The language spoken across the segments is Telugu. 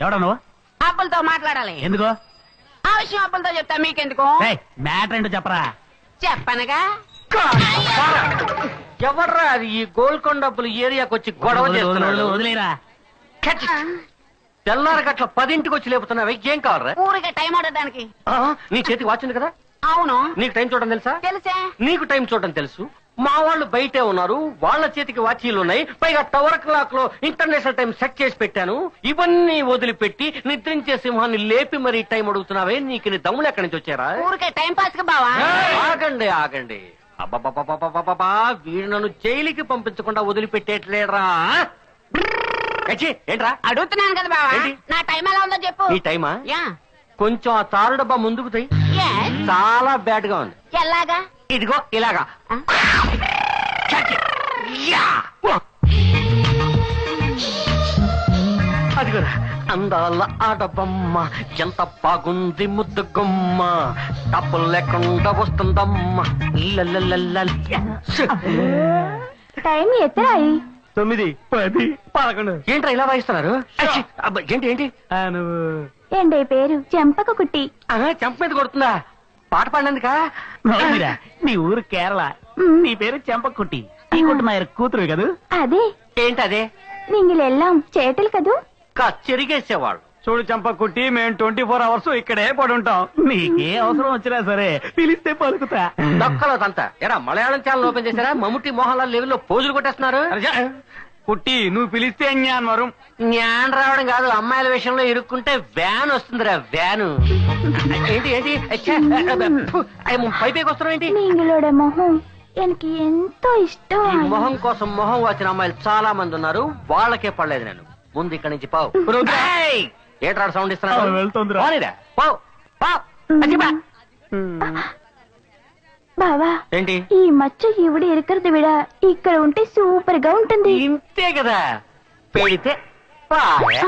ఎవడా నువ్వు? అప్పులతో మాట్లాడాలి. ఎందుకు? ఆ విషయం అప్పులతో చెప్తా, మీకెందుకు? మ్యాటర్ ఏంటో చెప్పరా. చెప్పనగా. ఎవర్రా అది ఈ గోల్కొండ అప్పులు ఏరియాకి వచ్చి గొడవ చేస్తున్నాడు? వదిలేరా. తెల్లారి గట్ల 10ంటికి వచ్చి లేపుతున్నావు. ఏం కావాలరా? ఊరికే టైం ఆడడానికి. నీ చేతికి వాచ్ ఉంది కదా? అవును. నీకు టైం చూడడం తెలుసా? తెలుసే. నీకు టైం చూడడం తెలుసు. మా వాళ్ళు బయటే ఉన్నారు, వాళ్ళ చేతికి వాచీలు ఉన్నాయి. పైగా టవర్ క్లాక్ లో ఇంటర్నేషనల్ టైం సెట్ చేసి పెట్టాను. ఇవన్నీ వదిలిపెట్టి నిద్రించే సింహాన్ని లేపి మరి టైం అడుగుతున్నావే, నీకు నీ దమ్ములు ఎక్కడి నుంచి వచ్చారా? ఊరికే టైం పాస్ గా బావా. ఆగండి ఆగండి. అబ్బబ్బబ్బబ్బబ్బబ్బా, వీడు నన్ను జైలుకి పంపించకుండా వదిలిపెట్టేట్లేడ్రా. ఏంట్రా అడుగుతున్నాను కదా బావా, నా టైం ఎలా ఉందో చెప్పు. ఈ టైమా? యా. కొంచెం ఆ తారు డబ్బా ముందుకు తీ. Yes. చాలా బ్యాడ్ గా ఉంది. ఎలాగా? ఇదిగో ఇలాగా. అదిగోరా అందాల ఆడబొమ్మ, ఎంత బాగుంది ముద్దు గుమ్మ, తప్పులు లేకుండా వస్తుందమ్మ. టైం ఎత్తరాయి 9, 10, 11. ఏంట్రా ఇలా వాయిస్తున్నారు? ఏంటి ఏంటి నువ్వు ఏండే పేరు చెంపక కుట్టి. చెంప మీద కొడుతుందా? పాట పాడినందుకా? నీ ఊరు కేరళ, నీ పేరు చెంపకుట్టి, ఈ కుటుంబ కూతురు కదూ? అదే. ఏంటి అదే? నింగిలెల్లాం చేటలు కదూ? చెరిగేసేవాళ్ళు. చూడు చంపకుట్టి, మేము 24 hours ఇక్కడే పడి ఉంటాం. నీకే అవసరం వచ్చినా సరే పిలిస్తే పలుకుతా. దక్కలదంతా ఎరా మలయాళం ఛానల్ ఓపెన్ చేశారా? మమ్ముట్టి మోహన్ లాల్ లెవెల్లో పోజులు కొట్టేస్తున్నారు. కుట్టి నువ్వు పిలిస్తే జ్ఞానం వరం. జ్ఞానం రావడం కాదు, అమ్మాయిల విషయంలో ఇరుక్కుంటే వ్యాన్ వస్తుందిరా, వ్యాను. ఏంటి ఏంటి పైపైకి వస్తున్నావు ఏంటి? నింగిలోడ మొహం எனக்கு ఎంతో ఇష్టం. ఈ మొహం కోసం మొహం వచ్చిన అమ్మాయిలు చాలా మంది ఉన్నారు, వాళ్ళకే పడలేదు నేను. ముందు ఇక్కడి నుంచి పావు. ఏట్రా సౌండ్ ఇస్తున్నాడు? వెళ్తుందిరా. పావు పావు. బావా ఏంటి ఈ మచ్చ ఇవిడ ఇరుకరది విడ ఇక్కడ ఉంటే సూపర్ గా ఉంటుంది. ఇంతే కదా, పెడితే పాయ.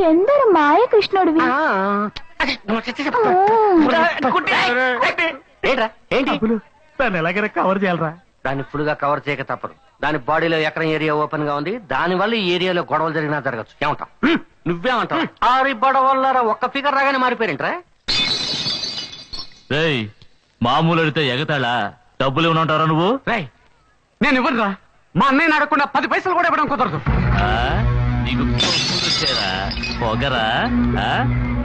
ఎందరు మాయ కృష్ణుడివి. ఏంట్రా ఏంటి? దాన్ని ఎలాగైనా కవర్ చేయాలరా. దాన్ని ఫుల్ గా కవర్ చేయక తప్పదు. దాని బాడీలో ఎక్కడ ఏరియా ఓపెన్ గా ఉంది, దాని వల్ల ఈ ఏరియాలో గొడవలు జరిగినా జరగచ్చు. ఏమంటావు? నువ్వేమంటావు? ఆరి బడవల్లారా ఒక్క ఫిగర్ రాగానే మారిపోయారంట్రా. మామూలు అడితే ఎగతాళా? డబ్బులు ఇవ్వనంటారా నువ్వు? నేను ఇవ్వనురా. మా అన్నయ్య అడగకుండా 10 పైసలు కూడా ఇవ్వడం కుదరదు. నీకు పొగరా?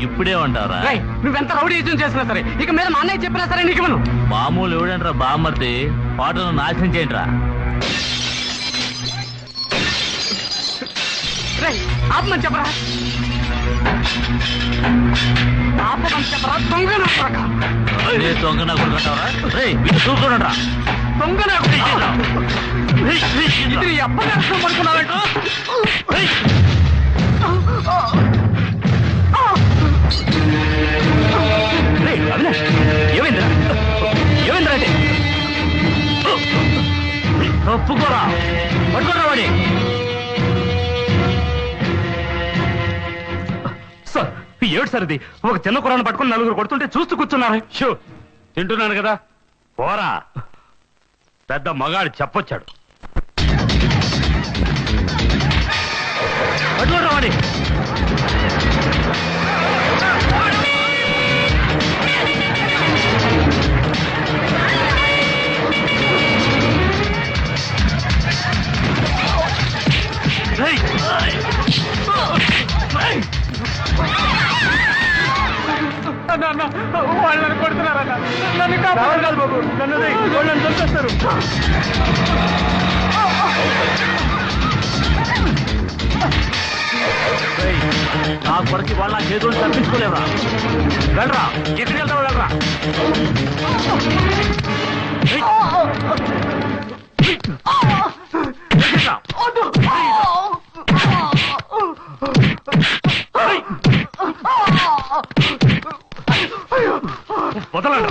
ఇప్పుడేమంటారా? నువ్వెంత రౌడీజం చేసినా సరే, ఇక మీద మా అన్నయ్య చెప్పినా సరే నీకు ఇవ్వను. మామూలు ఇవ్వడంట్రా బామ్మర్ది, పాటను నాశనం చేయండిరా. ఆపమని చెప్పరా, ఆపమని చెప్పరా. దొంగ నా కొడక. దొంగ నా కొడుకుంటావరా? వీళ్ళు చూసుకోండిరా. దొంగ నా కొడక. ఇది ఎప్పటి పడుకున్నావంట. ఏమైందిరా? ఏమైందిరా? అంటే ఒప్పుకోరా, పట్టుకోరా వాడి. సార్ ఏడు సార్ ఇది? ఒక చిన్న కురాన్ని పట్టుకుని 4 కొడుతుంటే చూస్తూ కూర్చున్నారు. షూ తింటున్నాను కదా, పోరా. పెద్ద మగాడు చెప్పొచ్చాడు. పట్టుకోరా వాడి. వాళ్ళని కొడుతున్నారన్న. నన్ను కాపాడు బాబు, నన్ను చంపేస్తారు. నా కొరకి వాళ్ళ చేతులు తప్పించుకోలేవరా. వెళ్ళరా, ఎక్కడికి వెళ్తావు? వెళ్ళరా. వదలండి,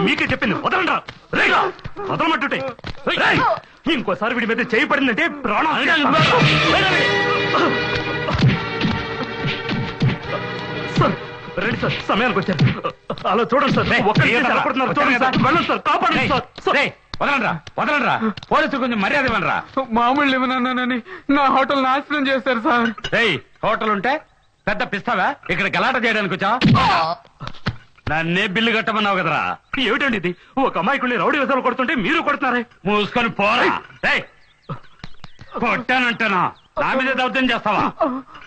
మీకే చెప్పింది వదలండి. వదలమంటుంటే ఇంకోసారి వీడి మీద చేయి పడిందంటే ప్రాణం. రండి సార్, సమయానికి వచ్చారు. అలా చూడండి సార్, ఒక్కరు చూడండి సార్. వెళ్ళండి సార్, కాపాడండి సార్. వదలండ్రా పోలీసులు కొంచెం మర్యాద ఇవ్వనరా. మామూలు ఇవ్వనన్నానని నా హోటల్ నాశనం చేస్తారు సార్. ఏయ్ హోటల్ ఉంటే పెద్ద పిస్తావా ఇక్కడ గలాట చేయడానికి వచ్చా? నన్నే బిల్లు కట్టమన్నావు కదరా. ఏమిటండి ఇది? ఒక అమ్మాయికుల్ని రౌడీ వెసలు కొడుతుంటే మీరు కొడుతున్నారే. మూసుకొని పోరా. ఏయ్ కొట్టానంటానా? నా మీద దౌర్జన్యం చేస్తావా?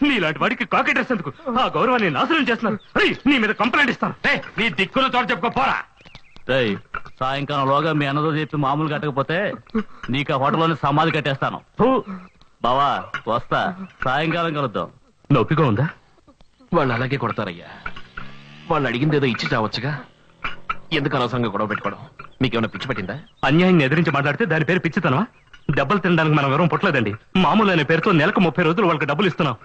నీలాంటి వాడికి కాకి డ్రెస్ ఎందుకు? ఆ గౌరవాన్ని నాశనం చేస్తున్నారు. ఏయ్, నీ మీద కంప్లైంట్ ఇస్తాను. ఏయ్, నీ దిక్కున చోట చెప్పుకో పోరా. సాయంకాలంలోగా మీ అన్నదో చెప్పి మామూలు కట్టకపోతే నీకు ఆ హోటల్లోనే సమాధి కట్టేస్తాను. బావా వస్తా, సాయంకాలం కలుద్దాం. నొప్పిగా ఉందా? వాళ్ళు అలాగే కొడతారయ్యా. వాళ్ళు అడిగింది ఏదో ఇచ్చి చావచ్చుగా. ఎందుకు అనవసరంగా గొడవ పెట్టుకోవడం? మీకేమైనా పిచ్చి పట్టిందా? అన్యాయం ఎదిరించి మాట్లాడితే దాని పేరు పిచ్చితనమా? దెబ్బలు తినడానికి మనం ఎవరూ పుట్టలేదండి. మామూలు అనే పేరుతో నెలకు 30 రోజులు వాళ్ళకి డబ్బులు ఇస్తున్నాం.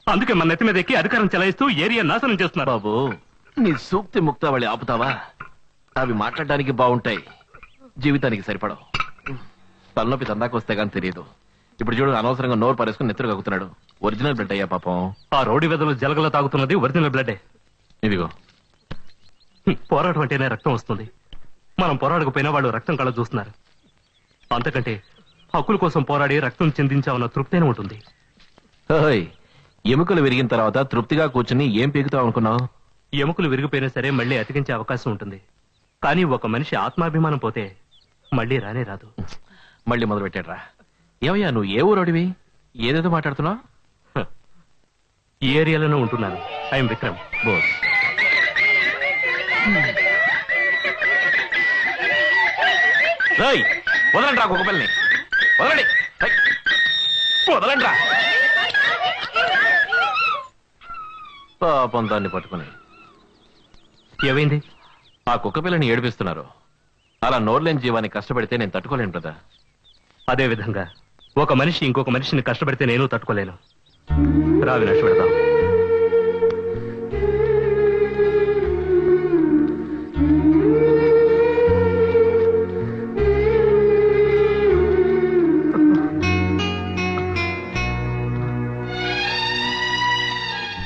అందుకే మన నెత్తి మీద ఎక్కి అధికారం చెలాయిస్తూ ఏరియా నాశనం చేస్తున్నారు. బాబు నీ సూక్తి ముక్తావళి ఆపుతావా? అవి మాట్లాడడానికి బాగుంటాయి, జీవితానికి సరిపడవు. తలనొప్పి తందాకు వస్తే గానీ తెలియదు. ఇప్పుడు చూడు, అనవసరంగా నోరు పరేసుకుని నెత్తురు కక్కుతున్నాడు. ఒరిజినల్ బ్లడ్ అయ్యా పాపం. ఆ రౌడీ వెదలు జలగలో తాగుతున్నది ఒరిజినల్ బ్లడే. ఇదిగో పోరాటం అంటేనే రక్తం వస్తుంది. మనం పోరాడకపోయినా వాళ్ళు రక్తం కళ్ళ చూస్తున్నారు. అంతకంటే హక్కుల కోసం పోరాడి రక్తం చిందించామన్న తృప్తేనే ఉంటుంది. ఓయ్, ఎముకలు విరిగిన తర్వాత తృప్తిగా కూర్చుని ఏం పీకుతావు అనుకున్నావు? ఎముకలు విరిగిపోయినా సరే మళ్ళీ అతికించే అవకాశం ఉంటుంది. కానీ ఒక మనిషి ఆత్మాభిమానం పోతే మళ్ళీ రానే రాదు. మళ్ళీ మొదలు పెట్టాడ్రా. ఏమయ్యా, నువ్వు ఏ ఊరోడివి? ఏదేదో మాట్లాడుతున్నావు? ఈ ఏరియాలోనే ఉంటున్నాను. ఐఎమ్ విక్రమ్ బోస్. వదలండి రా కుక్కపిల్లని, వదలండి. వదలండి రా. పాపం దాన్ని పట్టుకుని ఏమైంది? ఆ కుక్కపిల్లని ఏడిపిస్తున్నారు. అలా నోర్లేని జీవాన్ని కష్టపెడితే నేను తట్టుకోలేను కదా. అదే విధంగా ఒక మనిషి ఇంకొక మనిషిని కష్టపడితే నేను తట్టుకోలేను. రావి నష్ట పెడతాం.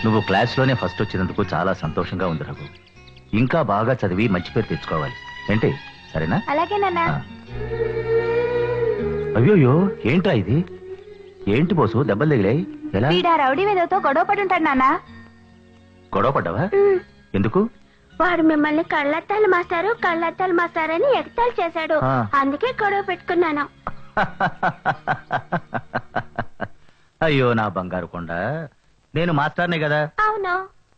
నువ్వు క్లాస్లోనే ఫస్ట్ వచ్చినందుకు చాలా సంతోషంగా ఉంది రఘు. ఇంకా బాగా చదివి మంచి పేరు తెచ్చుకోవాలి. ఏంటి? సరేనా? అలాగే నాన్న. అయ్యోయ్యో, ఏంట్రా ఇది? ఏంటి బోసు, దెబ్బలు తగిలాయి? ఎలా? వీడా రౌడీ వేదతో గొడవ పడి ఉంటాడు నాన్న. గొడవ పడ్డావా? ఎందుకు? వాడు మిమ్మల్ని కళ్ళద్దాలు మాస్టారు అని ఎగతాళి చేశాడు. ఆ. అందుకే గొడవ పెట్టుకున్నాను. అయ్యో నా బంగారు కొండ, నేను మాస్టర్నే కదా. అవును,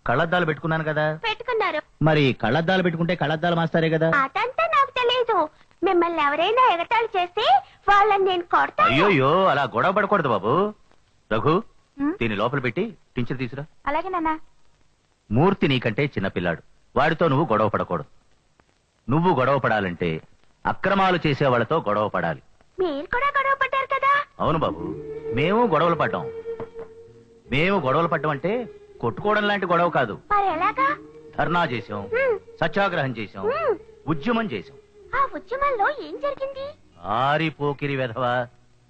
కళ్ళద్దాలు పెట్టుకున్నాను కదా. పెట్టుకున్నారు. మరి కళ్ళద్దాలు పెట్టుకుంటే కళ్ళద్దాలు మాస్టరే కదా. అదంతా నాకు తెలియదు. మిమ్మల్ని ఎవరైనా ఎగతాళి చేస్తే వాళ్ళని నేను కొడతాను. అయ్యోయ్యో, అలా గొడవ పడకూడదు బాబు. రఘు, ఉం? దీన్ని లోపల పెట్టి టించర్ తీసురా. అలాగే నాన్న. మూర్తి నీకంటే చిన్నపిల్లాడు. వాడితో నువ్వు గొడవ పడకూడదు. నువ్వు గొడవ పడాలంటే అక్రమాలు చేసే వాళ్ళతో గొడవ పడాలి. మీరు కూడా గొడవ పడ్డారు కదా. అవును బాబు, మేము గొడవలు పడ్డాం. మేము గొడవలు పడ్డం అంటే కొట్టుకోవడం లాంటి గొడవ కాదు. మరి ఎలాగా? ధర్నా చేసాం, సత్యాగ్రహం చేసాం, ఉద్యమం చేసాం. ఆ ఉద్యమంలో ఏం జరిగింది? ఆరిపోకిరి వెధవా,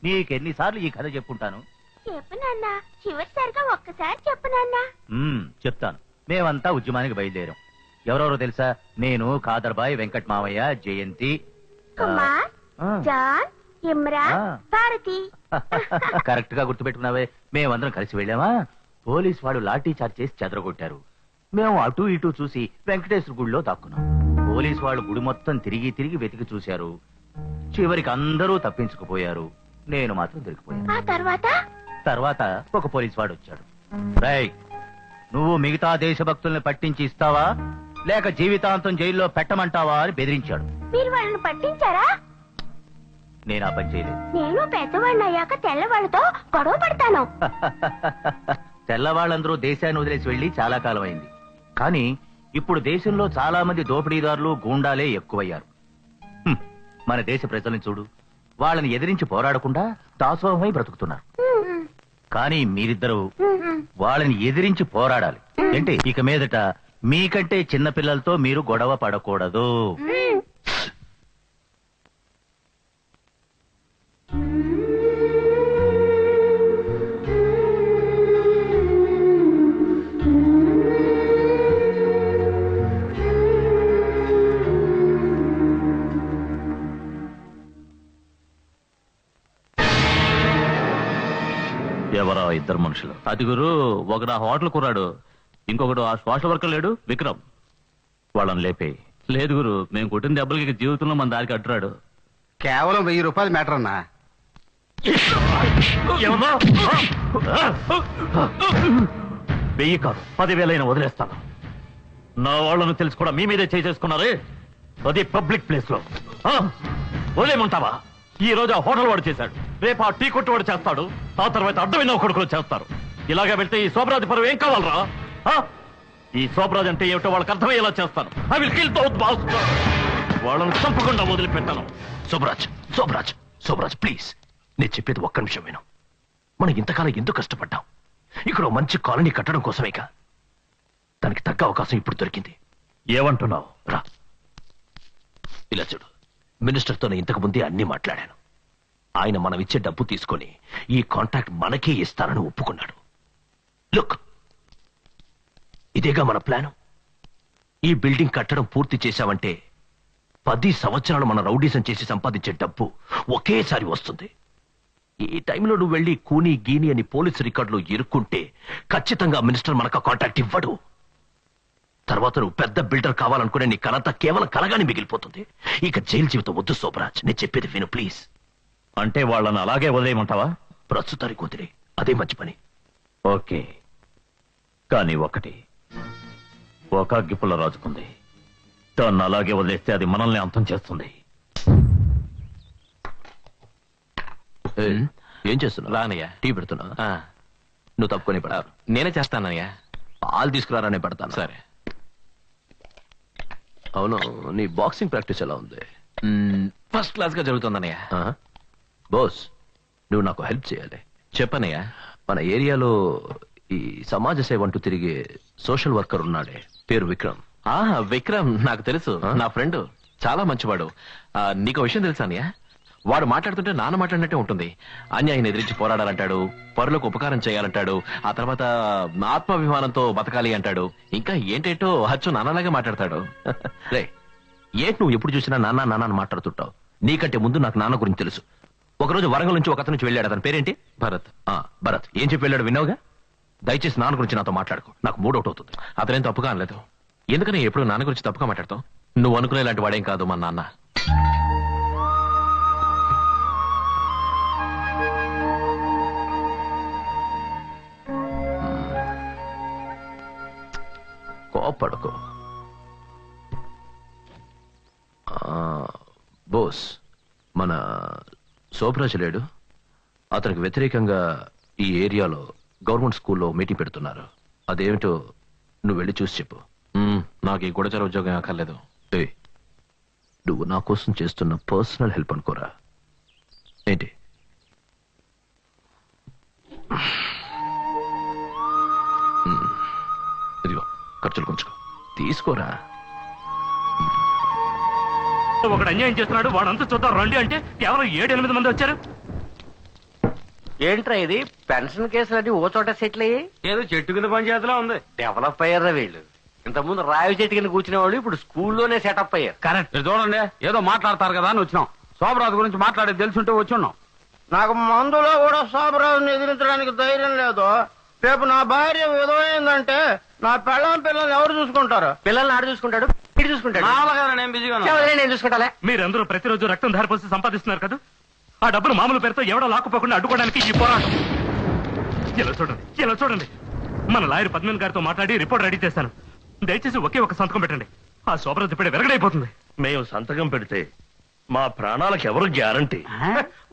నీకెన్నిసార్లు ఈ కథ చెప్పుంటాను. చెప్పు నాన్న, చివరిసారిగా ఒక్కసారి చెప్పు నాన్న. చెప్తాను. మేమంతా ఉద్యమానికి బయలుదేరాం. ఎవరెవరో తెలుసా? నేను, కాదర్బాయ్, వెంకట్ మావయ్య, జయంతి, కుమార్, ఆ. జాన్, ఇమ్రాన్, ఆ. భారతి. కరెక్ట్ గా గుర్తుపెట్టుకున్నావే. మేమందరం కలిసి వెళ్ళామా? పోలీస్ వాళ్ళు లాఠీ చార్జ్ చేసి చెదరగొట్టారు. మేము అటు ఇటు చూసి వెంకటేశ్వర గుడిలో దాక్కున్నాం. పోలీస్ వాళ్ళు గుడి మొత్తం తిరిగి తిరిగి వెతికి చూశారు. చివరికి అందరూ తప్పించుకుపోయారు. నేను మాత్రం దొరికిపోయాను. ఆ తర్వాత? తర్వాత ఒక పోలీస్ వాడు వచ్చాడు. రేయ్, నువ్వు మిగతా దేశభక్తుల్ని పట్టించి ఇస్తావా లేక జీవితాంతం జైల్లో పెట్టమంటావా అని బెదిరించాడు. మీరు వాళ్ళని పట్టించారా? నేను ఆ పని చేయలేదు. నేను పెద్దవాడిని అయ్యాక తెల్లవాళ్ళతో గొడవ పడతాను. తెల్లవాళ్ళందరూ దేశాన్ని వదిలేసి వెళ్లి చాలా కాలం అయింది. కానీ ఇప్పుడు దేశంలో చాలా మంది దోపిడీదారులు, గూండాలే ఎక్కువయ్యారు. మన దేశ ప్రజల్ని చూడు, వాళ్ళని ఎదిరించి పోరాడకుండా దాసోహమై బ్రతుకుతున్నారు. కానీ మీరిద్దరూ వాళ్ళని ఎదిరించి పోరాడాలి. ఏంటి? ఇక మీదట మీకంటే చిన్న పిల్లలతో మీరు గొడవ పడకూడదు. ఎవరా ఇద్దరు మనుషులు? అది గురు, ఒకడు ఆ హోటల్ కుర్రాడు, ఇంకొకడు ఆ సోషల్ వర్కర్ లేడు విక్రమ్. వాళ్ళని లేపే. లేదు గురు, మేము కొట్టిన దెబ్బలకి జీవితంలో మన దారికి అడ్డురాడు. కేవలం 1000 రూపాయలు మ్యాటర్ అన్నా. ఏమన్నా? 1000 కాదు, 10,000 వదిలేస్తాను. నా వాళ్ళను తెలిసి కూడా మీ మీదే చేసుకున్నారే, అది పబ్లిక్ ప్లేస్ లో. వదిలేమంటావా? ఈ రోజు ఆ హోటల్ వాడు చేశాడు, రేపు ఆ టీ కొట్టు వాడు చేస్తాడు, ఆ తర్వాత అడ్డమైన కొడుకులు చేస్తారు. ఇలాగే వెళ్తే ఈ శోభరాజు పరువు ఏం కావాలరా? ఈ శోభరాజు అంటే ఏమిటో వాళ్ళకి అర్థమయ్యేలా చేస్తాను. I will kill those boss. వాళ్ళని చంపకుండా వదిలిపెట్టాను. శోభరాజ్ శోభరాజ్ శోభరాజ్ ప్లీజ్, నేను చెప్పేది ఒక్క నిమిషం విను. మనం ఇంతకాలం ఎందుకు కష్టపడ్డాం? ఇక్కడ ఓ మంచి కాలనీ కట్టడం కోసమేగా. దానికి తగ్గ అవకాశం ఇప్పుడు దొరికింది. ఏమంటున్నావు? రా, ఇలా చూడు. మినిస్టర్తో నేను ఇంతకు ముందే అన్ని మాట్లాడాను. ఆయన మనం ఇచ్చే డబ్బు తీసుకొని ఈ కాంట్రాక్ట్ మనకే ఇస్తానని ఒప్పుకున్నాడు. లుక్, ఇదేగా మన ప్లాను. ఈ బిల్డింగ్ కట్టడం పూర్తి చేశావంటే 10 సంవత్సరాలు మన రౌడీసం చేసి సంపాదించే డబ్బు ఒకేసారి వస్తుంది. ఈ టైంలో నువ్వు వెళ్ళి కూనీ గీని అని పోలీసు రికార్డులో ఇరుక్కుంటే ఖచ్చితంగా మినిస్టర్ మనకు కాంట్రాక్ట్ ఇవ్వడు. తర్వాత నువ్వు పెద్ద బిల్డర్ కావాలనుకునే నీ కలంతా కేవలం కలగానే మిగిలిపోతుంది. ఇక జైలు జీవితం వద్దు శోభరాజ్, నేను చెప్పేది విను ప్లీజ్. అంటే వాళ్ళని అలాగే వదిలేయమంటావా? ప్రస్తుతానికి వదిలే, అదే మంచి పని. ఓకే, కానీ ఒకటి, ఒక అగ్గిపుల్ల రాజుకుంది. దాన్ని అలాగే వదిలేస్తే అది మనల్ని అంతం చేస్తుంది. ఏం చేస్తున్నా? రానయ్యా, టీ పెడుతున్నా. నువ్వు తప్పుకొని పడా. నేనే చేస్తానయ్యా. పాలు తీసుకురానే పడతాను. సరే. అవును, నీ బాక్సింగ్ ప్రాక్టీస్ ఎలా ఉంది? ఫస్ట్ క్లాస్ గా జరుగుతుందన్నయ్య. బోస్, నువ్వు నాకు హెల్ప్ చేయాలి. చెప్పనయ్యా. మన ఏరియాలో ఈ సమాజ సేవ అంటూ తిరిగే సోషల్ వర్కర్ ఉన్నాడే, పేరు విక్రమ్. విక్రమ్ నాకు తెలుసు, నా ఫ్రెండ్, చాలా మంచివాడు. నీకు విషయం తెలుసా అన్నయ్య? వాడు మాట్లాడుతుంటే నాన్న మాట్లాడినట్టే ఉంటుంది. అన్యాయం ఎదిరించి పోరాడాలంటాడు, పరులకు ఉపకారం చేయాలంటాడు, ఆ తర్వాత ఆత్మాభిమానంతో బతకాలి అంటాడు. ఇంకా ఏంటేంటో అచ్చు నాన్నలాగే మాట్లాడతాడు. రే, ఏంటి నువ్వు ఎప్పుడు చూసినా నాన్న నాన్న అని మాట్లాడుతుంటావు? నీకంటే ముందు నాకు నాన్న గురించి తెలుసు. ఒకరోజు వరంగల్ నుంచి ఒక అతను నుంచి వెళ్ళాడు. అతని పేరేంటి? భరత్. భరత్ ఏం చెప్పి వెళ్ళాడు విన్నావుగా? దయచేసి నాన్న గురించి నాతో మాట్లాడుకో, నాకు మూడౌట్ అవుతుంది. అతనేం తప్పుగా అనలేదు. ఎందుకని ఎప్పుడు నాన్న గురించి తప్పుగా మాట్లాడతావు? నువ్వు అనుకునేలాంటి వాడేం కాదు మా నాన్న. కోపడుకో. బోస్, మన శోభరాజు లేడు, అతనికి వ్యతిరేకంగా ఈ ఏరియాలో గవర్నమెంట్ స్కూల్లో మీటింగ్ పెడుతున్నారు. అదేమిటో నువ్వు వెళ్ళి చూసి చెప్పు. నాకు ఈ గూఢచార ఉద్యోగం అక్కర్లేదు. నువ్వు నా కోసం చేస్తున్న పర్సనల్ హెల్ప్ అనుకోరా ఏంటి? ఇదిగో ఖర్చులు కొంచెం తీసుకోరా. ఒకడు అన్యాయం చేస్తున్నాడు, వాడంతా చూద్దాం రండి అంటే కేవలం 7-8 మంది వచ్చారు. ఏంట్రా ఇది? పెన్షన్ కేసులన్నీ ఓ చోట సెటిల్ అయ్యి ఏదో చెట్టు కింద పనిచేతలా ఉంది. డెవలప్ అయ్యారా వీళ్ళు? ఇంతకుముందు రావి చెట్టు కింద కూర్చునే వాళ్ళు ఇప్పుడు స్కూల్లోనే సెటప్ అయ్యారు. కరెక్ట్. చూడండి, ఏదో మాట్లాడతారు కదా అని వచ్చినాం. శోభరాజు గురించి మాట్లాడేది తెలుసుంటే వచ్చి ఉన్నాం. నాకు మందులో కూడా శోభరాజుని ఎదిరించడానికి ధైర్యం లేదు. రేపు నా భార్య విధమైందంటే నా పెళ్ళం పిల్లల్ని ఎవరు చూసుకుంటారు? పిల్లల్ని ఆడు చూసుకుంటాడు, ఇటు చూసుకుంటాడు. నేను బిజీగా నేను చూసుకుంటాలే. మీరందరూ ప్రతిరోజు రక్తం ధారపోసి సంపాదిస్తున్నారు కదా, ఆ డబ్బులు మామూలు పేరుతో ఎవడో లాక్కుపోకుండా అడ్డుకోవడానికి ఈ పోరాటం. ఇలా చూడండి, మన లాయర్ పద్మన్ గారితో మాట్లాడి రిపోర్ట్ రెడీ చేశాను. దయచేసి ఒకే ఒక సంతకం పెట్టండి. ఆ శోభరాజు ఇప్పుడే వెరగడైపోతుంది. మేము సంతకం పెడితే మా ప్రాణాలకు ఎవరు గ్యారంటీ?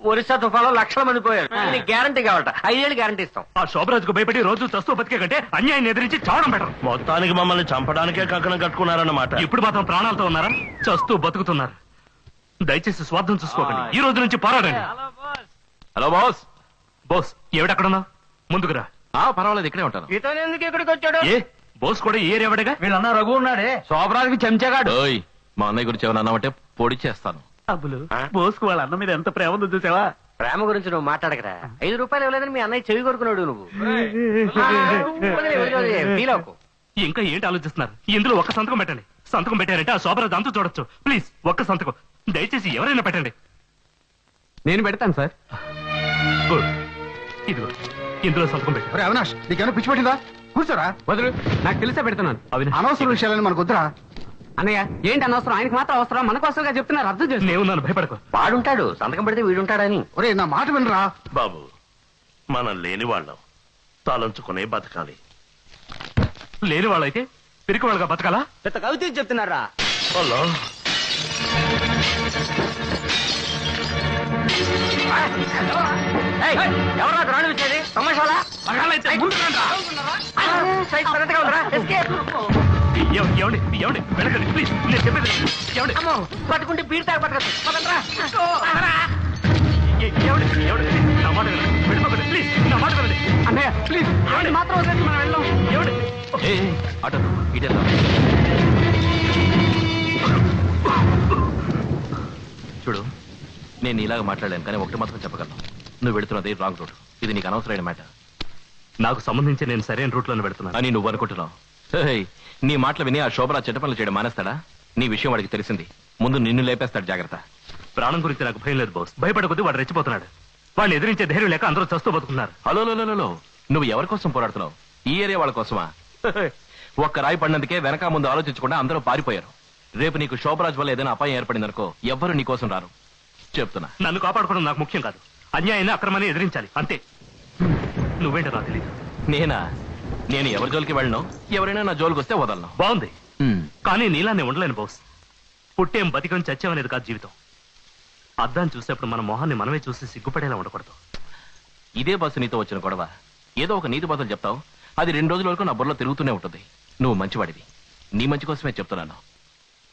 ఒరిస్సా తుఫాలో లక్షల మంది పోయారు. గ్యారంటీ కావాలట, 5 ఏళ్ళు గ్యారంటీ ఇస్తాం. ఆ శోభరాజుకు భయపడి రోజు తస్తూ బతికే కంటే అన్యాయం ఎదిరించి చావడం బెటర్. మొత్తానికి మమ్మల్ని చంపడానికే కంకణం కట్టుకున్నారన్నమాట. ఇప్పుడు మాత్రం ప్రాణాలతో ఉన్నారా? చస్తూ బతుకుతున్నారు. దయచేసి స్వార్థం చూసుకోకండి. ఈ రోజు నుంచి పోరాడండి. Hello boss. బోస్, ఏమిటక్కడున్నావు? ముందుకురా. పర్వాలేదు, ఇక్కడే ఉంటాను. ఇతను ఎందుకు ఇక్కడికి వచ్చాడు? ఏ బోస్ కూడా ఈ ఏరియావాడేగా? వీళ్ళన్న రఘు ఉన్నాడే, శోభరాజుకి చెంచగాడు. ఓయ్, మా అన్నయ్య గురించి ఏమన్నా అన్నామంటే పొడి చేస్తాను. అబ్బులు, బోస్కు వాళ్ళ అన్న మీద ఎంత ప్రేమ ఉందో చూసావా? ప్రేమ గురించి నువ్వు మాట్లాడకరా. 5 రూపాయలు ఇవ్వలేదని మీ అన్నయ్య చెవి కొరుకున్నాడు. నువ్వు ఫీల్ అవ్వకు. ఇంకా ఏంటి ఆలోచిస్తున్నారు? ఇందులో ఒక్క సంతకం పెట్టండి. సంతకం పెట్టారంటే ఆ శోభరాజు అంతా చూడొచ్చు. ప్లీజ్ ఒక్క సంతకం దయచేసి ఎవరైనా పెట్టండి. నేను పెడతాను సార్. గుడ్. ఇదిగో ఇందులో సంతకం పెట్టు. ఒరే అవినాష్ నీకేమైనా పిచ్చి పట్టిందా? కూర్చోరా. వదులు, నాకు తెలిసే పెడుతున్నాను. అనవసర విషయాలని మనకు వద్దురా. అన్నయ్య ఏంటి అనవసరం, ఆయనకి మాత్రం అవసరం, మన కోసంగా చెప్తున్నారు, అర్థం చేసి. నేను నన్ను భయపడకు. వాడుంటాడు, సంతకం పెడితే వీడుంటాడని. ఒరే నా మాట వినరా. బాబు, మనం లేని వాళ్ళం, తలంచుకునే బతకాలి. లేని వాళ్ళైతే పిరికి వాళ్ళగా బతకాలా? పెద్ద కవిత చెప్తున్నారా? హలో, ఎవరా రాడు వచ్చేది? తమాషాలా? ఏమండి వెళ్ళకండి ప్లీజ్, నేను చెప్పేది ఏమండి. అమ్మో, పట్టుకుంటే పీడతారు పట్టకచ్చు. ఏమండి నా మాట వినండి, వెళ్ళిపోకండి ప్లీజ్, నా మాట వినండి. అన్నయ్య ప్లీజ్, ఆయన మాత్రం వదిలేసి మనం వెళ్దాం. ఏమండి అటు ఇటే చూడు, నేను ఇలాగ మాట్లాడాను, కానీ ఒకటి మాత్రం చెప్పగలను, నువ్వు వెళుతున్నది రాంగ్ రూట్. ఇది నీకు అనవసరమైన మ్యాటర్. నాకు సంబంధించి నేను సరైన రూట్ లోనే పెడుతున్నాను అని నువ్వు అనుకుంటున్నావు. హేయ్, నీ మాటలు విని ఆ శోభరాజ్ చెడ్డ పనులు చేయడం మానేస్తాడా? నీ విషయం వాడికి తెలిసింది, ముందు నిన్ను లేపేస్తాడు, జాగ్రత్త. ప్రాణం గురించి నాకు భయం లేదు బాస్. భయపడకొద్ది వాడు రెచ్చిపోతున్నాడు. వాడిని ఎదిరించే ధైర్యం లేక అందరూ చస్తూ బతుకున్నారు. హలో, నువ్వు ఎవరి కోసం పోరాడుతున్నావు? ఈ ఏరియా వాళ్ళ కోసమా? ఒక్క రాయి పడినందుకే వెనక ముందు ఆలోచించకుండా అందరూ పారిపోయారు. రేపు నీకు శోభరాజ్ వల్ల ఏదైనా అపాయం ఏర్పడిందనుకో, ఎవ్వరు నీ కోసం రారు, చెప్తున్నా. నన్ను కాపాడుకోవడం నాకు ముఖ్యం కాదు, అన్యాయాన్ని అక్రమాన్ని ఎదిరించాలి అంతే. నువ్వేంటో నాకు తెలియదు. నేను ఎవరి జోలికి వెళ్ళను, ఎవరైనా నా జోలికి వస్తే వదలను. బాగుంది, కానీ నీలా నేను ఉండలేను బాస్. పుట్టేం బతికం చచ్చామనేది కాదు జీవితం. అద్దాన్ని చూసేప్పుడు మన మొహాన్ని మనమే చూసి సిగ్గుపడేలా ఉండకూడదు. ఇదే బస్సు నీతో వచ్చిన గొడవ. ఏదో ఒక నీతి బాధలు చెప్తావు, అది 2 రోజుల వరకు నా బుర్రలో తిరుగుతూనే ఉంటుంది. నువ్వు మంచివాడివి, నీ మంచి కోసమే చెప్తున్నాను.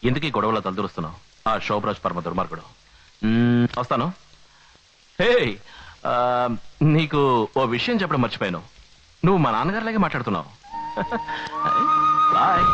ఎందుకు ఈ గొడవలో తలదూరుస్తున్నావు? ఆ శోభరాజ్ పరమ దుర్మార్గుడు. వస్తాను. హే, నీకు ఓ విషయం చెప్పడం మర్చిపోయాను. నువ్వు మా నాన్నగారిలాగే మాట్లాడుతున్నావు. బాయ్.